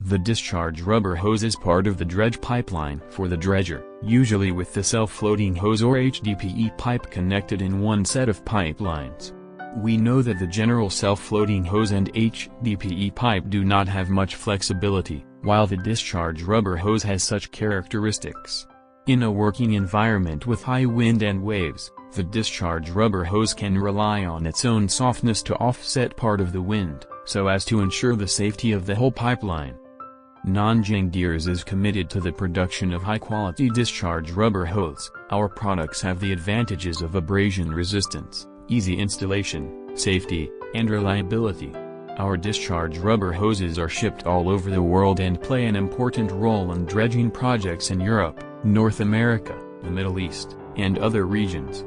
The discharge rubber hose is part of the dredge pipeline for the dredger, usually with the self-floating hose or HDPE pipe connected in one set of pipelines. We know that the general self-floating hose and HDPE pipe do not have much flexibility, while the discharge rubber hose has such characteristics. In a working environment with high wind and waves, the discharge rubber hose can rely on its own softness to offset part of the wind, so as to ensure the safety of the whole pipeline. Nanjing Deers is committed to the production of high-quality discharge rubber hose. Our products have the advantages of abrasion resistance, easy installation, safety, and reliability. Our discharge rubber hoses are shipped all over the world and play an important role in dredging projects in Europe, North America, the Middle East, and other regions.